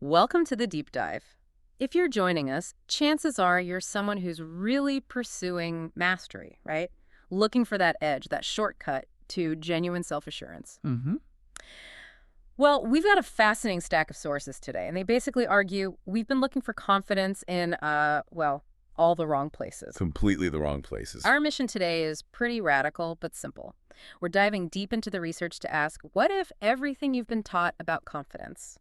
Welcome to the deep dive. If you're joining us, chances are you're someone who's really pursuing mastery, right? Looking for that edge, that shortcut to genuine self-assurance. Mm-hmm. Well, we've got a fascinating stack of sources today, and they basically argue we've been looking for confidence in, all the wrong places. Completely the wrong places. Our mission today is pretty radical, but simple. We're diving deep into the research to ask, what if everything you've been taught about confidence,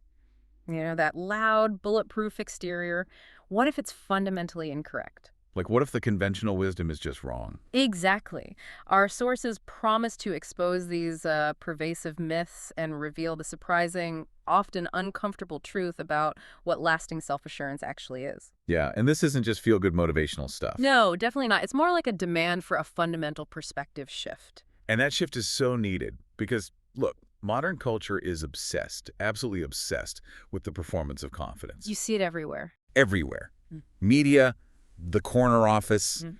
that loud, bulletproof exterior, what if it's fundamentally incorrect? Like, what if the conventional wisdom is just wrong? Exactly. Our sources promise to expose these pervasive myths and reveal the surprising, often uncomfortable truth about what lasting self-assurance actually is. Yeah, and this isn't just feel-good motivational stuff. No, definitely not. It's more like a demand for a fundamental perspective shift. And that shift is so needed because, look, modern culture is obsessed, absolutely obsessed with the performance of confidence. You see it everywhere. Everywhere. Mm. Media, the corner office. Mm.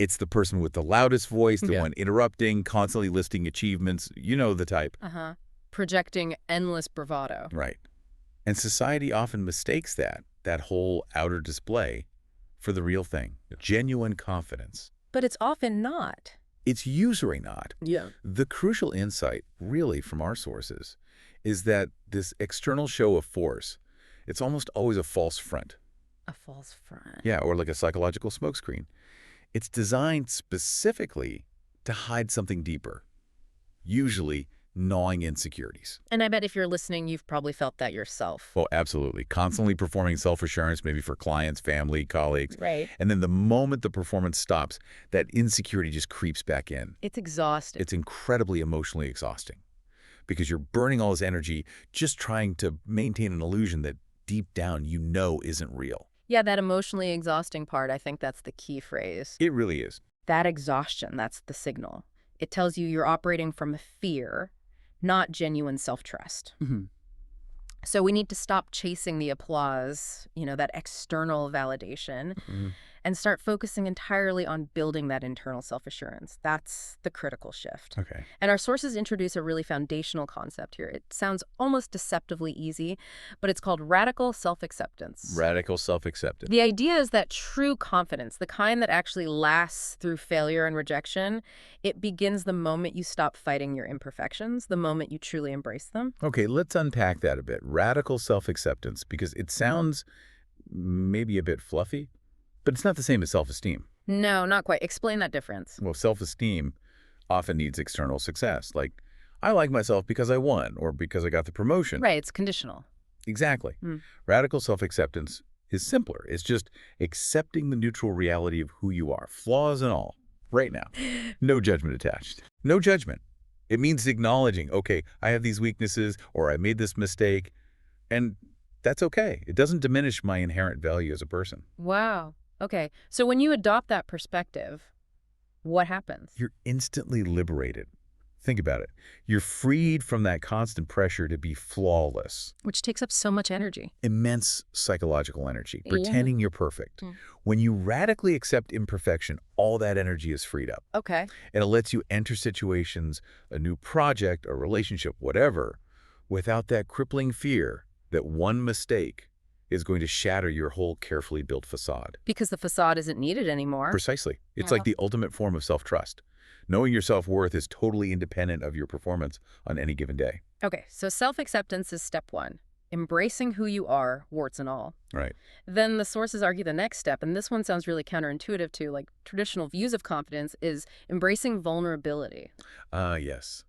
It's the person with the loudest voice, the Yeah. one interrupting, constantly listing achievements. You know the type. Uh-huh. Projecting endless bravado. Right. And society often mistakes that whole outer display, for the real thing, genuine confidence. But it's often not. It's usually not. Yeah. The crucial insight, really, from our sources, is that this external show of force, it's almost always a false front. A false front. Yeah, or like a psychological smokescreen. It's designed specifically to hide something deeper, usually gnawing insecurities. And I bet if you're listening, you've probably felt that yourself. Well, absolutely. Constantly performing self-assurance, maybe for clients, family, colleagues. Right. And then the moment the performance stops, that insecurity just creeps back in. It's exhausting. It's incredibly emotionally exhausting because you're burning all this energy just trying to maintain an illusion that deep down you know isn't real. Yeah, that emotionally exhausting part, I think that's the key phrase. It really is. That exhaustion, that's the signal. It tells you you're operating from fear, not genuine self-trust. Mm-hmm. So we need to stop chasing the applause, that external validation, Mm-hmm. and start focusing entirely on building that internal self-assurance. That's the critical shift. Okay. And our sources introduce a really foundational concept here. It sounds almost deceptively easy, but it's called radical self-acceptance. Radical self-acceptance. The idea is that true confidence, the kind that actually lasts through failure and rejection, it begins the moment you stop fighting your imperfections, the moment you truly embrace them. Okay, let's unpack that a bit. Radical self-acceptance, because it sounds maybe a bit fluffy, but it's not the same as self-esteem. No, not quite. Explain that difference. Well, self-esteem often needs external success, like, I like myself because I won or because I got the promotion. Right, it's conditional. Exactly. Mm. Radical self-acceptance is simpler. It's just accepting the neutral reality of who you are, flaws and all, right now. No judgment attached. No judgment. It means acknowledging, okay, I have these weaknesses or I made this mistake, and that's okay. It doesn't diminish my inherent value as a person. Wow. Okay, so when you adopt that perspective, what happens? You're instantly liberated. Think about it. You're freed from that constant pressure to be flawless. Which takes up so much energy. Immense psychological energy, Yeah. pretending you're perfect. Mm. When you radically accept imperfection, all that energy is freed up. Okay. And it lets you enter situations, a new project, a relationship, whatever, without that crippling fear that one mistake is going to shatter your whole carefully built facade. Because the facade isn't needed anymore. Precisely. It's Yeah. like the ultimate form of self-trust. Knowing your self-worth is totally independent of your performance on any given day. Okay, so self-acceptance is step one. Embracing who you are, warts and all. Right. Then the sources argue the next step, and this one sounds really counterintuitive to like traditional views of confidence, is embracing vulnerability. Yes.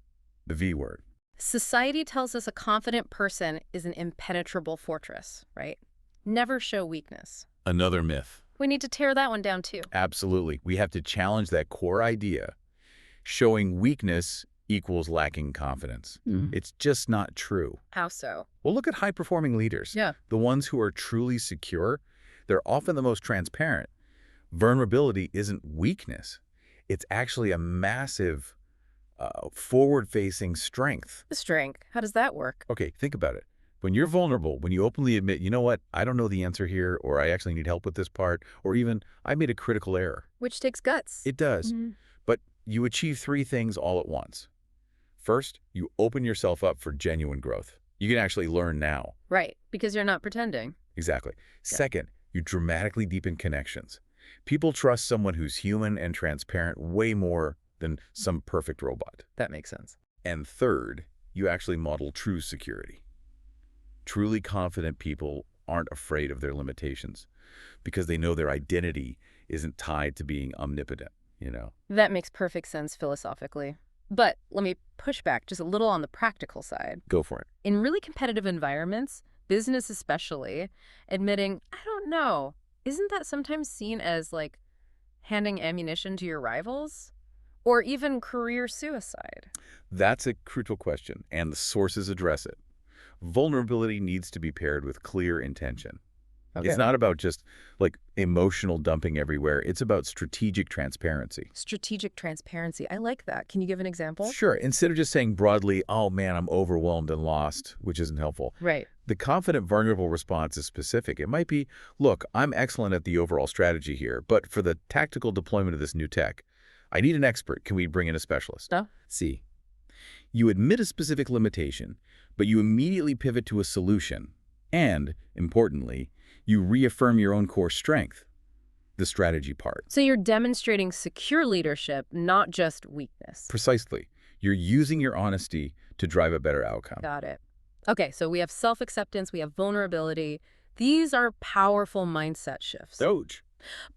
The V word. Society tells us a confident person is an impenetrable fortress, right? Never show weakness. Another myth. We need to tear that one down too. Absolutely. We have to challenge that core idea. Showing weakness equals lacking confidence. It's just not true. How so? Well, look at high-performing leaders. Yeah. The ones who are truly secure, they're often the most transparent. Vulnerability isn't weakness. It's actually a massive forward-facing strength. The strength. How does that work? Okay, think about it. When you're vulnerable, when you openly admit, you know what, I don't know the answer here, or I actually need help with this part, or even I made a critical error. Which takes guts. It does. Mhm. But you achieve three things all at once. First, you open yourself up for genuine growth. You can actually learn now. Right, because you're not pretending. Exactly. Yeah, Second, you dramatically deepen connections. People trust someone who's human and transparent way more than some perfect robot. that makes sense. And third, you actually model true security. Truly confident people aren't afraid of their limitations because they know their identity isn't tied to being omnipotent. That makes perfect sense philosophically. But let me push back just a little on the practical side. Go for it. In really competitive environments, business especially, admitting, I don't know, isn't that sometimes seen as like handing ammunition to your rivals? Or even career suicide? That's a crucial question, and the sources address it. Vulnerability needs to be paired with clear intention. It's Okay. not about just like emotional dumping everywhere. It's about strategic transparency. Strategic transparency. I like that. Can you give an example? Sure, instead of just saying broadly, oh man, I'm overwhelmed and lost, which isn't helpful. Right. The confident, vulnerable response is specific. It might be, look, I'm excellent at the overall strategy here, but for the tactical deployment of this new tech, I need an expert. Can we bring in a specialist? No? See, you admit a specific limitation, but you immediately pivot to a solution. And, importantly, you reaffirm your own core strength, the strategy part. So you're demonstrating secure leadership, not just weakness. Precisely. You're using your honesty to drive a better outcome. Got it. Okay, so we have self-acceptance, we have vulnerability. These are powerful mindset shifts. Doge.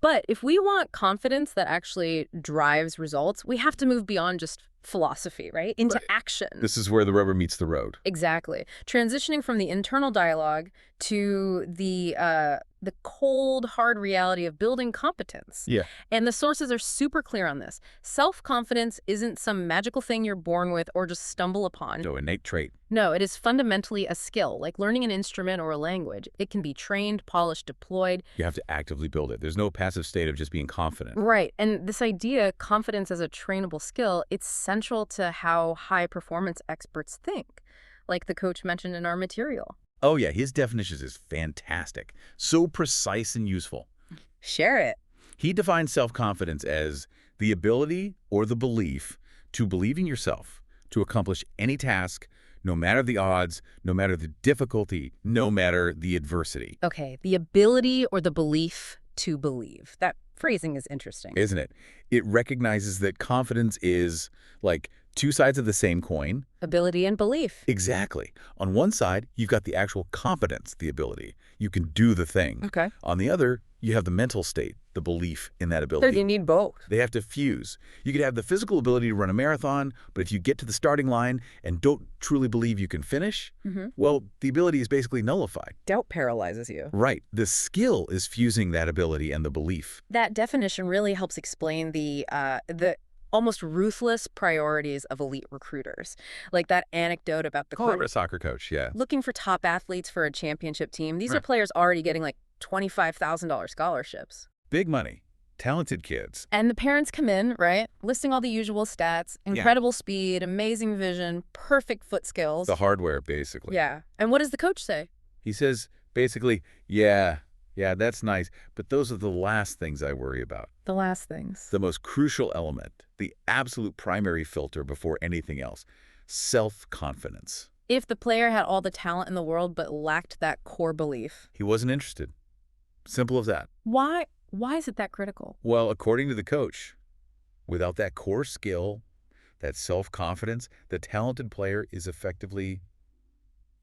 But if we want confidence that actually drives results, we have to move beyond just philosophy, right? Into Right. action. This is where the rubber meets the road. Exactly. Transitioning from the internal dialogue to the cold, hard reality of building competence. Yeah. And the sources are super clear on this. Self-confidence isn't some magical thing you're born with or just stumble upon. So innate trait. No, it is fundamentally a skill, like learning an instrument or a language. It can be trained, polished, deployed. You have to actively build it. There's no passive state of just being confident. Right. And this idea, confidence as a trainable skill, it's central to how high-performance experts think, like the coach mentioned in our material. Oh yeah, his definitions is fantastic. So precise and useful. Share it. He defines self-confidence as the ability or the belief to believe in yourself, to accomplish any task, no matter the odds, no matter the difficulty, no matter the adversity. Okay, the ability or the belief to believe. That phrasing is interesting. Isn't it? It recognizes that confidence is like two sides of the same coin. Ability and belief. Exactly. On one side, you've got the actual competence, the ability. You can do the thing. Okay. On the other, you have the mental state, the belief in that So ability. you need both. They have to fuse. You could have the physical ability to run a marathon, but if you get to the starting line and don't truly believe you can finish, well, the ability is basically nullified. Doubt paralyzes you. Right. The skill is fusing that ability and the belief. That definition really helps explain the almost ruthless priorities of elite recruiters. Like that anecdote about the Call it a soccer coach, yeah. looking for top athletes for a championship team. These are Right. players already getting like $25,000 scholarships. Big money. Talented kids. And the parents come in, right, listing all the usual stats, incredible speed, amazing vision, perfect foot skills. The hardware, basically. Yeah. And what does the coach say? He says, basically, yeah, that's nice, but those are the last things I worry about. The last things. The most crucial element, the absolute primary filter before anything else, self-confidence. If the player had all the talent in the world but lacked that core belief, He wasn't interested. Simple as that. why is it that critical? Well, according to the coach, without that core skill, that self-confidence, the talented player is effectively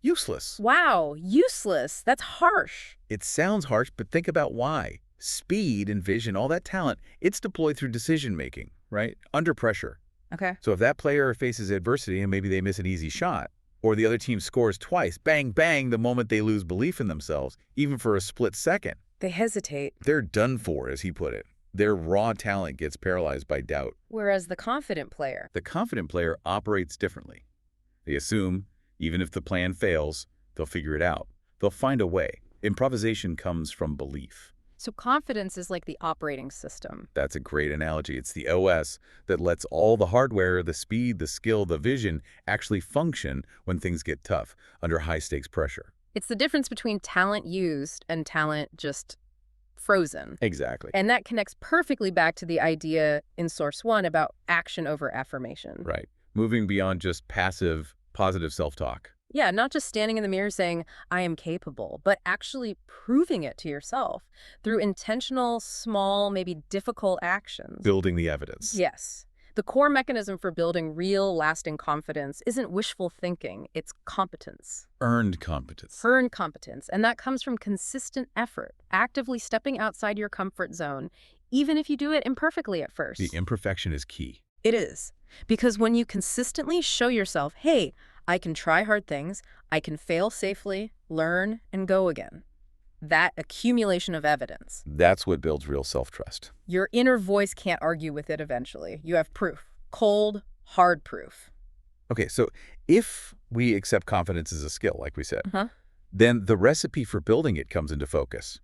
useless. Wow, useless. That's harsh. It sounds harsh, but think about why. Speed and vision, all that talent, it's deployed through decision-making, right? Under pressure. Okay. So if that player faces adversity and maybe they miss an easy shot, or the other team scores twice, bang, bang, the moment they lose belief in themselves, even for a split second, They hesitate. they're done for, as he put it. Their raw talent gets paralyzed by doubt. Whereas the confident player, The confident player operates differently. They assume, even if the plan fails, they'll figure it out. They'll find a way. Improvisation comes from belief. so confidence is like the operating system. That's a great analogy. It's the OS that lets all the hardware, the speed, the skill, the vision actually function when things get tough, under high-stakes pressure. It's the difference between talent used and talent just frozen. Exactly. And that connects perfectly back to the idea in Source 1 about action over affirmation. Right. Moving beyond just passive, positive self-talk. Yeah, not just standing in the mirror saying, I am capable, but actually proving it to yourself through intentional, small, maybe difficult actions. Building the evidence. Yes. The core mechanism for building real, lasting confidence isn't wishful thinking, it's competence. Earned competence. Earned competence. And that comes from consistent effort, actively stepping outside your comfort zone, even if you do it imperfectly at The first. imperfection is key. It is. Because when you consistently show yourself, hey, I can try hard things, I can fail safely, learn, and go again. That accumulation of evidence. That's what builds real self-trust. Your inner voice can't argue with it eventually. You have proof. Cold, hard proof. Okay, so if we accept confidence as a skill, like we said, Uh-huh. then the recipe for building it comes into focus.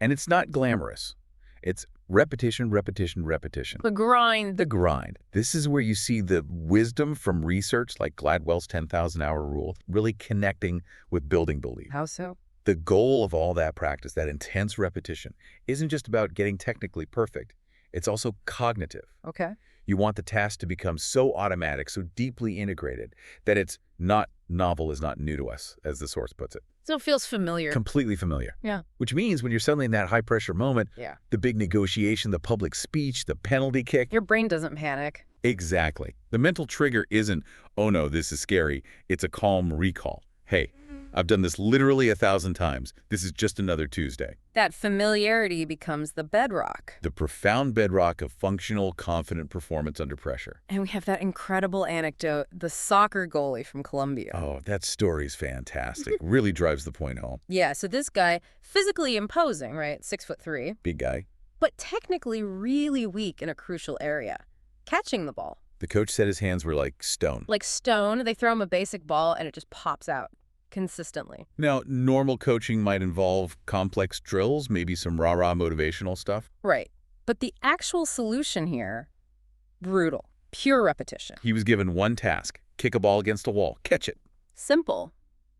And it's not glamorous. It's repetition, repetition, repetition. The grind. The grind. This is where you see the wisdom from research like Gladwell's 10,000-hour rule really connecting with building belief. How so? The goal of all that practice, that intense repetition, isn't just about getting technically perfect. It's also cognitive. Okay. You want the task to become so automatic, so deeply integrated, that it's not novel is not new to us, as the source puts it. So it feels familiar. Completely familiar. Yeah. Which means when you're suddenly in that high-pressure moment, Yeah. the big negotiation, the public speech, the penalty kick. Your brain doesn't panic. Exactly. The mental trigger isn't, oh no, this is scary. It's a calm recall. Hey, I've done this literally 1,000 times. This is just another Tuesday. That familiarity becomes the bedrock. The profound bedrock of functional, confident performance under pressure. And we have that incredible anecdote, the soccer goalie from Colombia. Oh, that story's fantastic. Really drives the point home. Yeah, so this guy, physically imposing, right, 6'3", Big guy. but technically really weak in a crucial area, catching the ball. The coach said his hands were like stone. Like stone, they throw him a basic ball and it just pops out consistently. Now, normal coaching might involve complex drills, maybe some rah-rah motivational stuff. Right. But the actual solution here, brutal, pure repetition. He was given one task, kick a ball against a wall, catch it. Simple,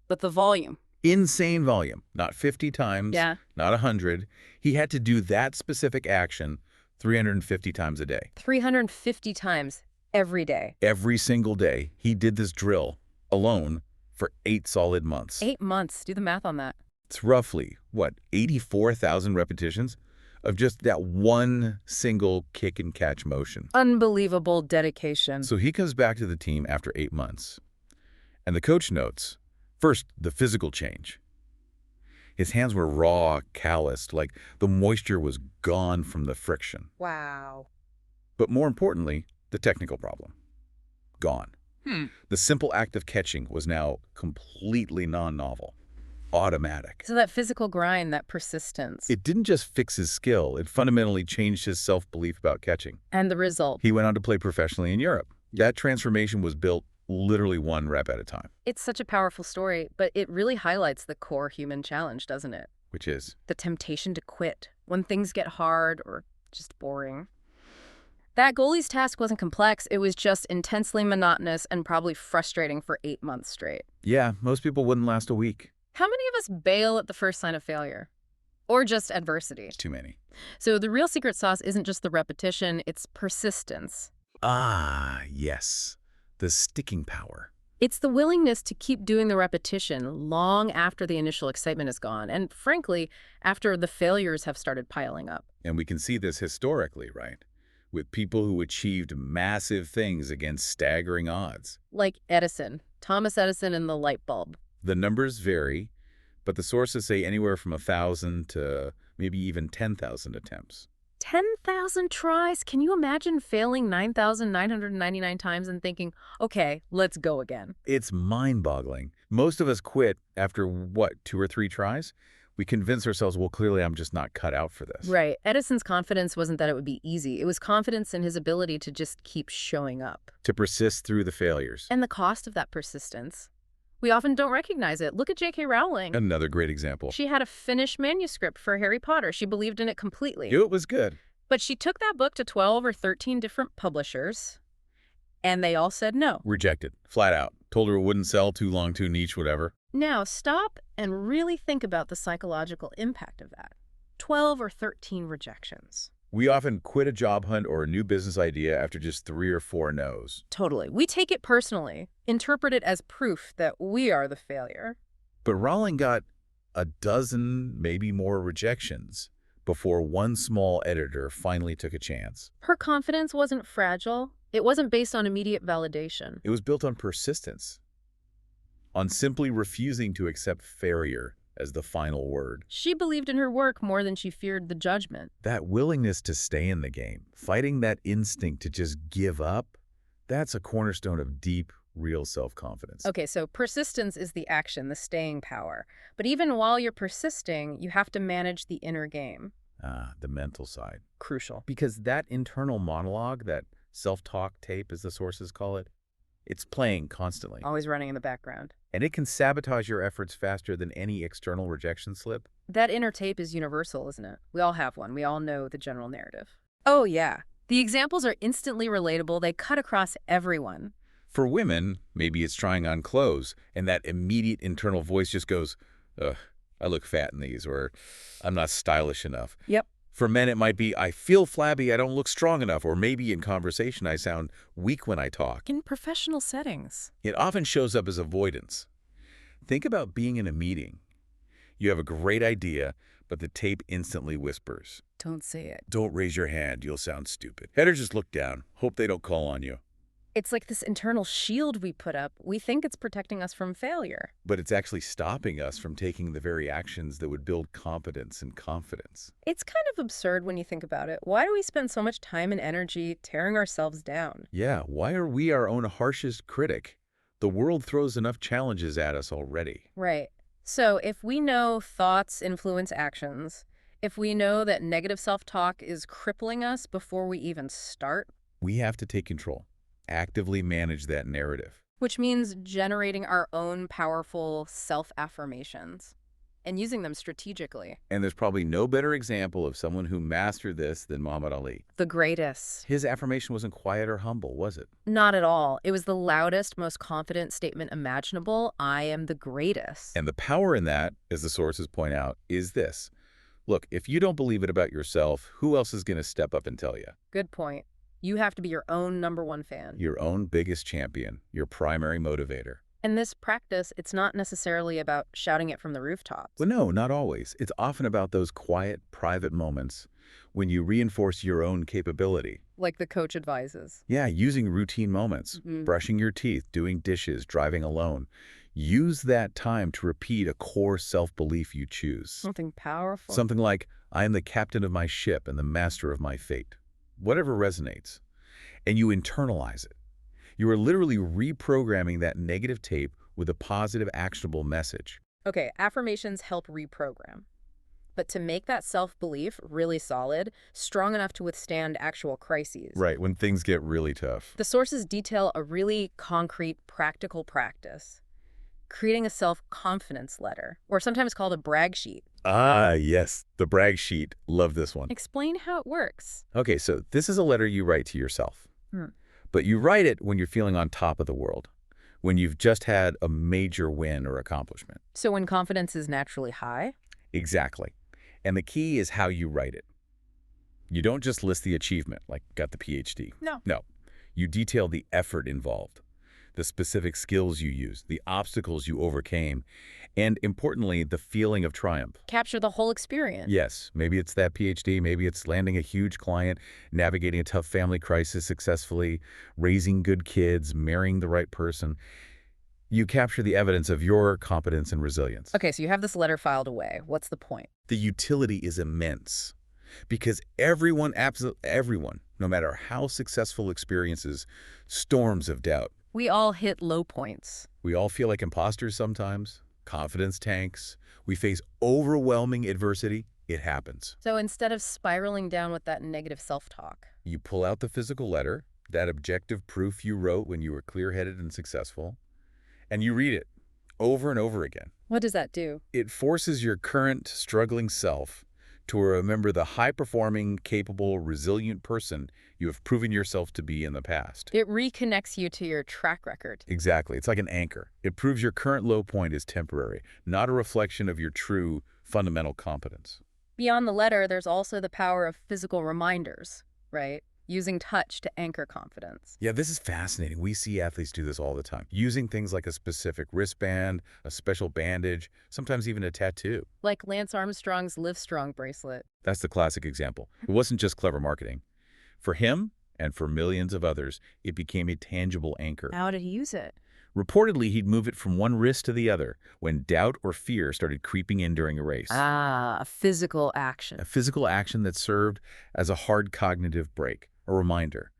but the volume. Insane volume, not 50 times, Yeah. not 100. He had to do that specific action 350 times a day. 350 times every day. Every single day, he did this drill alone for 8 solid months. 8 months. Do the math on that. It's roughly, 84,000 repetitions of just that one single kick and catch motion. Unbelievable dedication. So he comes back to the team after 8 months. And the coach notes, first, the physical change. His hands were raw, calloused, like the moisture was gone from the friction. Wow. But more importantly, the technical problem. Gone. The simple act of catching was now completely non-novel, automatic. So that physical grind, that persistence. It didn't just fix his skill, it fundamentally changed his self-belief about catching. And the result. He went on to play professionally in Europe. That transformation was built literally one rep at a time. It's such a powerful story, but it really highlights the core human challenge, doesn't it? Which is? The temptation to quit when things get hard or just boring. That goalie's task wasn't complex, it was just intensely monotonous and probably frustrating for 8 months straight. Yeah, most people wouldn't last a week. How many of us bail at the first sign of failure? Or just adversity? Too many. So the real secret sauce isn't just the repetition, it's persistence. Ah, yes. The sticking power. It's the willingness to keep doing the repetition long after the initial excitement is gone, and frankly, after the failures have started piling up. And we can see this historically, right? With people who achieved massive things against staggering odds. Like Edison, Thomas Edison and the light bulb. The numbers vary, but the sources say anywhere from 1,000 to maybe even 10,000 attempts. 10,000 tries? Can you imagine failing 9,999 times and thinking, okay, let's go again? It's mind-boggling. Most of us quit after, 2 or 3 tries? We convince ourselves, well, clearly I'm just not cut out for this. Right. Edison's confidence wasn't that it would be easy. It was confidence in his ability to just keep showing up. To persist through the failures. And the cost of that persistence. We often don't recognize it. Look at J.K. Rowling. Another great example. She had a finished manuscript for Harry Potter. She believed in it completely. It was good. But she took that book to 12 or 13 different publishers, and they all said no. Rejected. Flat out. Told her it wouldn't sell, too long, too niche, whatever. Now, stop and really think about the psychological impact of that. 12 or 13 rejections. We often quit a job hunt or a new business idea after just 3 or 4 no's. Totally. We take it personally, interpret it as proof that we are the failure. But Rowling got a dozen, maybe more rejections before one small editor finally took a chance. Her confidence wasn't fragile. It wasn't based on immediate validation. It was built on persistence, on simply refusing to accept failure as the final word. She believed in her work more than she feared the judgment. That willingness to stay in the game, fighting that instinct to just give up, that's a cornerstone of deep, real self-confidence. Okay, so persistence is the action, the staying power. But even while you're persisting, you have to manage the inner game. The mental side. Crucial. Because that internal monologue, that self-talk tape, as the sources call it, it's playing constantly. Always running in the background. And it can sabotage your efforts faster than any external rejection slip. That inner tape is universal, isn't it? We all have one. We all know the general narrative. Oh, yeah. The examples are instantly relatable. They cut across everyone. For women, maybe it's trying on clothes, and that immediate internal voice just goes, ugh, I look fat in these, or I'm not stylish enough. Yep. For men, it might be, I feel flabby, I don't look strong enough, or maybe in conversation I sound weak when I talk. In professional settings. It often shows up as avoidance. Think about being in a meeting. You have a great idea, but the tape instantly whispers. Don't say it. Don't raise your hand, you'll sound stupid. Better just look down. Hope they don't call on you. It's like this internal shield we put up. We think it's protecting us from failure. But it's actually stopping us from taking the very actions that would build competence and confidence. It's kind of absurd when you think about it. Why do we spend so much time and energy tearing ourselves down? Yeah, why are we our own harshest critic? The world throws enough challenges at us already. Right. So if we know thoughts influence actions, if we know that negative self-talk is crippling us before we even start, We have to take control, actively manage that narrative. which means generating our own powerful self-affirmations and using them strategically. And there's probably no better example of someone who mastered this than Muhammad Ali. The greatest. His affirmation wasn't quiet or humble, was it? Not at all. It was the loudest, most confident statement imaginable. I am the greatest. And the power in that, as the sources point out, is this. Look, if you don't believe it about yourself, who else is going to step up and tell you? Good point. You have to be your own #1 fan. Your own biggest champion, your primary motivator. In this practice, it's not necessarily about shouting it from the rooftops. Well, no, not always. It's often about those quiet, private moments when you reinforce your own capability. Like the coach advises. Yeah, using routine moments, brushing your teeth, doing dishes, driving alone. Use that time to repeat a core self-belief you choose. Something powerful. Something like, I am the captain of my ship and the master of my fate. Whatever resonates. And you internalize it. You are literally reprogramming that negative tape with a positive, actionable message. Okay, affirmations help reprogram. But to make that self-belief really solid, strong enough to withstand actual crises, Right, when things get really tough. the sources detail a really concrete, practical practice. Creating a self-confidence letter, or sometimes called a brag sheet. Ah, yes, the brag sheet. Love this one. Explain how it works. Okay, so this is a letter you write to yourself. Hmm. But you write it when you're feeling on top of the world, when you've just had a major win or accomplishment. So when confidence is naturally high? Exactly. And the key is how you write it. You don't just list the achievement, like got the PhD. No. No. You detail the effort involved, the specific skills you used, the obstacles you overcame, and importantly, the feeling of triumph. Capture the whole experience. Yes, maybe it's that PhD, maybe it's landing a huge client, navigating a tough family crisis successfully, raising good kids, marrying the right person. You capture the evidence of your competence and resilience. Okay, so you have this letter filed away. What's the point? The utility is immense because everyone, absolutely everyone, no matter how successful experiences, storms of doubt. We all hit low points. We all feel like imposters sometimes. Confidence tanks. We face overwhelming adversity. It happens. So instead of spiraling down with that negative self-talk, You pull out the physical letter, that objective proof you wrote when you were clear-headed and successful, and you read it over and over again. what does that do? It forces your current struggling self to remember the high-performing, capable, resilient person you have proven yourself to be in the past. It reconnects you to your track record. Exactly. It's like an anchor. It proves your current low point is temporary, not a reflection of your true fundamental competence. Beyond the letter, there's also the power of physical reminders, right? Using touch to anchor confidence. Yeah, this is fascinating. We see athletes do this all the time, using things like a specific wristband, a special bandage, sometimes even a tattoo. Like Lance Armstrong's Live Strong bracelet. That's the classic example. It wasn't just clever marketing. For him, and for millions of others, it became a tangible anchor. How did he use it? Reportedly, he'd move it from one wrist to the other when doubt or fear started creeping in during a race. Ah, a physical action. A physical action that served as a hard cognitive break, a reminder.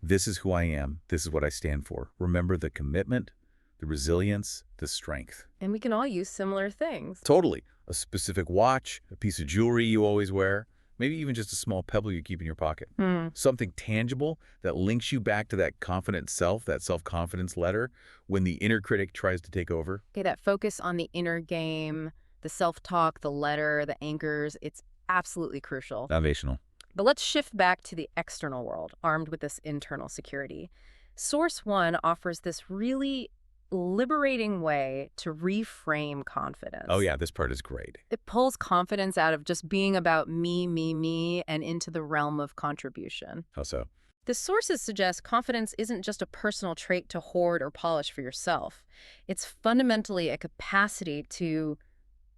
This is who I am. This is what I stand for. Remember the commitment, the resilience, the strength. And we can all use similar things. Totally. A specific watch, a piece of jewelry you always wear, maybe even just a small pebble you keep in your pocket. Something tangible that links you back to that confident self, that self-confidence letter, when the inner critic tries to take over. Okay, that focus on the inner game, the self-talk, the letter, the anchors, it's absolutely crucial. Foundational. But let's shift back to the external world, armed with this internal security. Source One offers this really liberating way to reframe confidence. Oh yeah, this part is great. It pulls confidence out of just being about me, and into the realm of contribution. How so? The sources suggest confidence isn't just a personal trait to hoard or polish for yourself. It's fundamentally a capacity to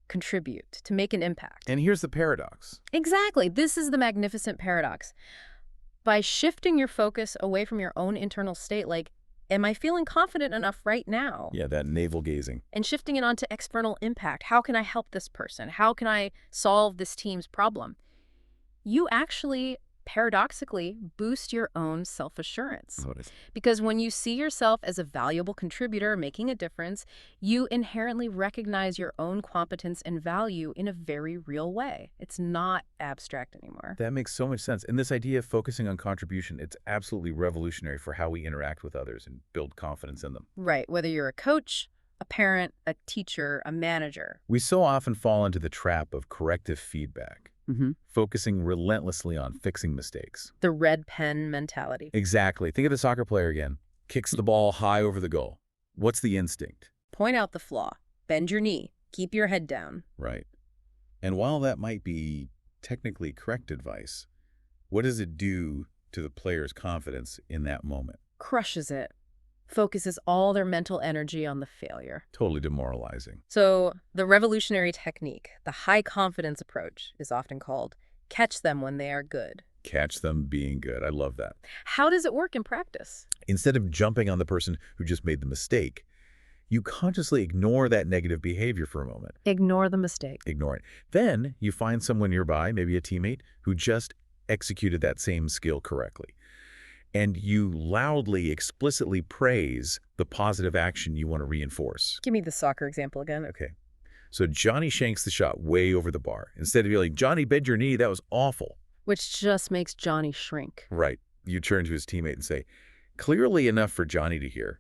contribute, to make an impact. And here's the paradox. Exactly. This is the magnificent paradox. By shifting your focus away from your own internal state, like, am I feeling confident enough right now? Yeah, that navel gazing. And shifting it onto external impact. How can I help this person? How can I solve this team's problem? You actually, paradoxically, boost your own self-assurance. Notice. Because when you see yourself as a valuable contributor making a difference, you inherently recognize your own competence and value in a very real way. It's not abstract anymore. That makes so much sense. And this idea of focusing on contribution, it's absolutely revolutionary for how we interact with others and build confidence in them. Right, whether you're a coach, a parent, a teacher, a manager. We so often fall into the trap of corrective feedback, focusing relentlessly on fixing mistakes. The red pen mentality. Exactly. Think of the soccer player again. Kicks the ball high over the goal. What's the instinct? Point out the flaw. Bend your knee. Keep your head down. Right. And while that might be technically correct advice, what does it do to the player's confidence in that moment? Crushes it. Focuses all their mental energy on the failure. Totally demoralizing. So the revolutionary technique, the high confidence approach, is often called catch them when they are good. Catch them being good. I love that. How does it work in practice? Instead of jumping on the person who just made the mistake, you consciously ignore that negative behavior for a moment. Ignore the mistake. Ignore it. Then you find someone nearby, maybe a teammate, who just executed that same skill correctly. And you loudly, explicitly praise the positive action you want to reinforce. Give me the soccer example again. Okay. So Johnny shanks the shot way over the bar. Instead of yelling, Johnny, bend your knee, that was awful. Which just makes Johnny shrink. Right. You turn to his teammate and say, clearly enough for Johnny to hear.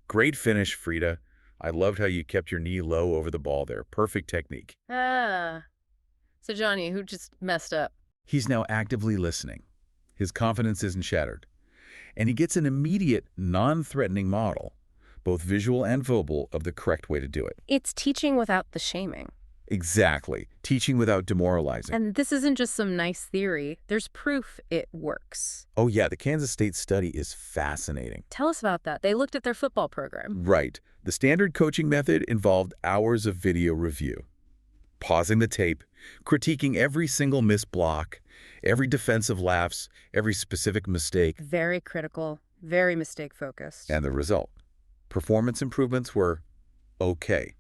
Great finish, Frida. I loved how you kept your knee low over the ball there. Perfect technique. Ah. So Johnny, who just messed up? He's now actively listening. His confidence isn't shattered. And he gets an immediate, non-threatening model, both visual and verbal, of the correct way to do it. It's teaching without the shaming. Exactly. Teaching without demoralizing. And this isn't just some nice theory. There's proof it works. Oh yeah, the Kansas State study is fascinating. Tell us about that. They looked at their football program. Right. The standard coaching method involved hours of video review, pausing the tape, critiquing every single missed block, every defensive lapse, every specific mistake. Very critical, very mistake-focused. And the result? Performance improvements were okay,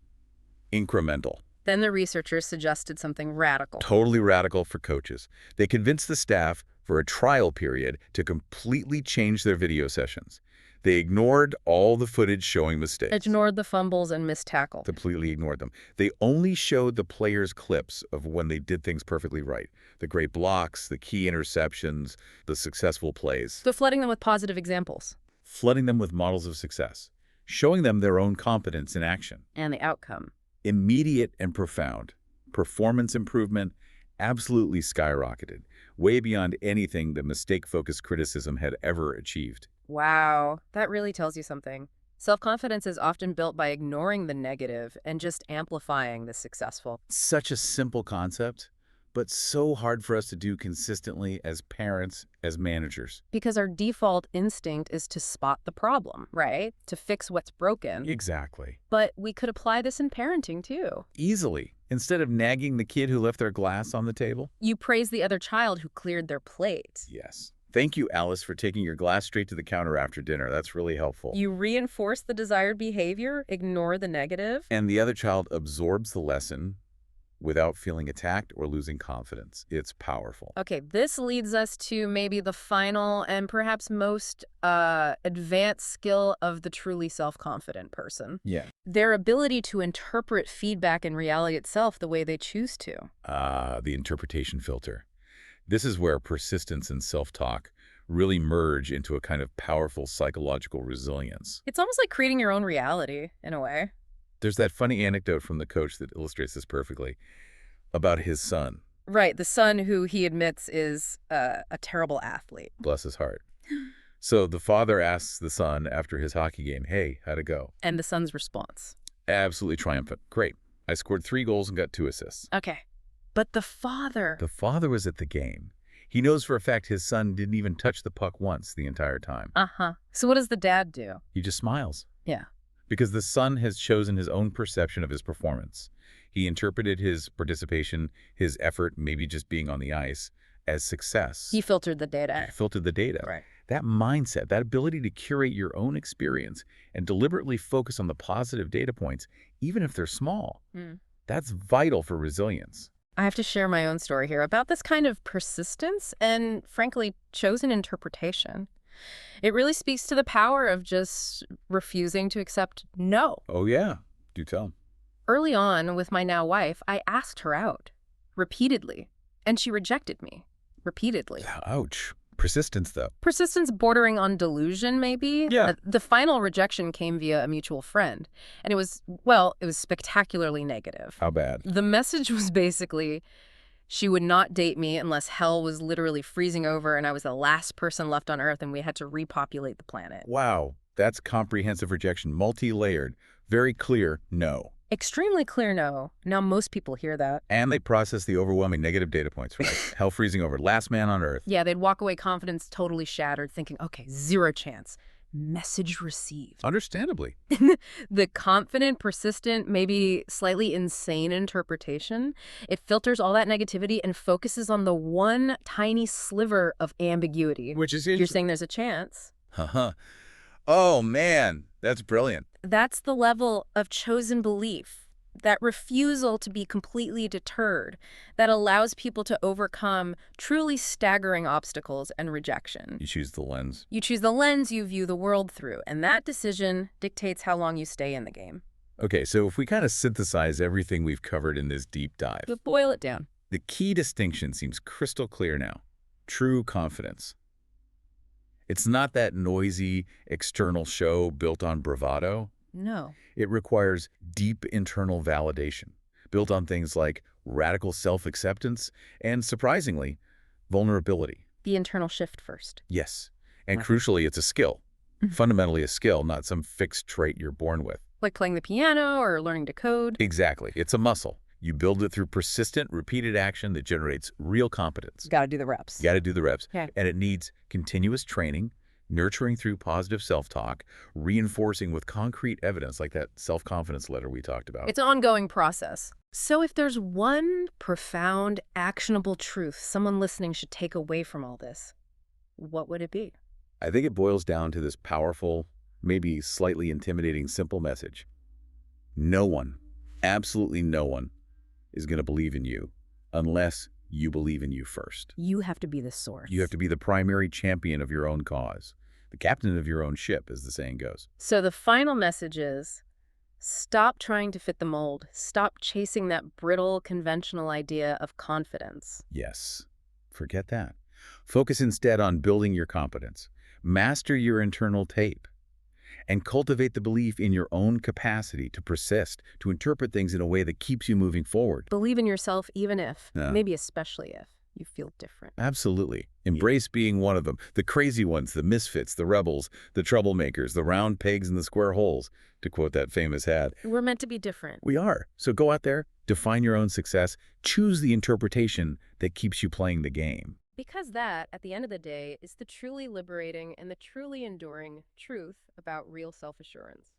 incremental. Then the researchers suggested something radical. Totally radical for coaches. They convinced the staff for a trial period to completely change their video sessions. They ignored all the footage showing mistakes. Ignored the fumbles and missed tackle. Completely ignored them. They only showed the players clips of when they did things perfectly right. The great blocks, the key interceptions, the successful plays. So flooding them with positive examples. Flooding them with models of success. Showing them their own competence in action. And the outcome. Immediate and profound. Performance improvement absolutely skyrocketed, way beyond anything that mistake-focused criticism had ever achieved. Wow, that really tells you something. Self-confidence is often built by ignoring the negative and just amplifying the successful. Such a simple concept, but so hard for us to do consistently as parents, as managers. Because our default instinct is to spot the problem, right? To fix what's broken. Exactly. But we could apply this in parenting, too. Easily. Instead of nagging the kid who left their glass on the table. You praise the other child who cleared their plate. Yes. Thank you, Alice, for taking your glass straight to the counter after dinner. That's really helpful. You reinforce the desired behavior, ignore the negative. And the other child absorbs the lesson without feeling attacked or losing confidence. It's powerful. Okay, this leads us to maybe the final and perhaps most advanced skill of the truly self-confident person. Yeah. Their ability to interpret feedback and reality itself the way they choose to. The interpretation filter. This is where persistence and self-talk really merge into a kind of powerful psychological resilience. It's almost like creating your own reality, in a way. There's that funny anecdote from the coach that illustrates this perfectly about his son. Right, the son who he admits is a terrible athlete. Bless his heart. So the father asks the son after his hockey game, hey, how'd it go? And the son's response. Absolutely triumphant. Great. I scored 3 goals and got 2 assists. Okay. But the father... The father was at the game. He knows for a fact his son didn't even touch the puck once the entire time. So what does the dad do? He just smiles. Yeah. Because the son has chosen his own perception of his performance. He interpreted his participation, his effort, maybe just being on the ice, as success. He filtered the data. He filtered the data. Right. That mindset, that ability to curate your own experience and deliberately focus on the positive data points, even if they're small, that's vital for resilience. I have to share my own story here about this kind of persistence and, frankly, chosen interpretation. It really speaks to the power of just refusing to accept no. Oh, yeah. Do tell. Early on, with my now wife, I asked her out repeatedly, and she rejected me repeatedly. Ouch. Persistence, though. Persistence bordering on delusion, maybe? Yeah. The final rejection came via a mutual friend, and it was spectacularly negative. How bad? The message was basically she would not date me unless hell was literally freezing over and I was the last person left on Earth and we had to repopulate the planet. Wow. That's comprehensive rejection. Multi-layered. Very clear no. Extremely clear no. Now most people hear that. And they process the overwhelming negative data points, right? Hell freezing over. Last man on Earth. Yeah, they'd walk away confidence totally shattered, thinking, okay, 0 chance. Message received. Understandably. The confident, persistent, maybe slightly insane interpretation, it filters all that negativity and focuses on the one tiny sliver of ambiguity. Which is You're saying there's a chance. Oh, man. That's brilliant. That's the level of chosen belief, that refusal to be completely deterred, that allows people to overcome truly staggering obstacles and rejection. You choose the lens. You choose the lens you view the world through, and that decision dictates how long you stay in the game. Okay, so if we kind of synthesize everything we've covered in this deep dive, But boil it down. the key distinction seems crystal clear now. True confidence. It's not that noisy external show built on bravado. No. It requires deep internal validation, built on things like radical self-acceptance and, surprisingly, vulnerability. The internal shift first. Yes. And crucially, it's a skill. Fundamentally a skill, not some fixed trait you're born with. Like playing the piano or learning to code. Exactly. It's a muscle. You build it through persistent, repeated action that generates real competence. Got to do the reps. You got to do the reps. Okay. And it needs continuous training, nurturing through positive self-talk, reinforcing with concrete evidence like that self-confidence letter we talked about. It's an ongoing process. So if there's one profound, actionable truth someone listening should take away from all this, what would it be? I think it boils down to this powerful, maybe slightly intimidating, simple message. No one, absolutely no one, is going to believe in you unless you believe in you first. You have to be the source. You have to be the primary champion of your own cause, the captain of your own ship, as the saying goes. So the final message is, stop trying to fit the mold. Stop chasing that brittle, conventional idea of confidence. Yes, forget that. Focus instead on building your competence. Master your internal tape. And cultivate the belief in your own capacity to persist, to interpret things in a way that keeps you moving forward. Believe in yourself even if, Yeah. maybe especially if, you feel different. Absolutely. Embrace being one of them. The crazy ones, the misfits, the rebels, the troublemakers, the round pegs in the square holes, to quote that famous ad. We're meant to be different. We are. So go out there, Define your own success. Choose the interpretation that keeps you playing the game. Because that, at the end of the day, is the truly liberating and the truly enduring truth about real self-assurance.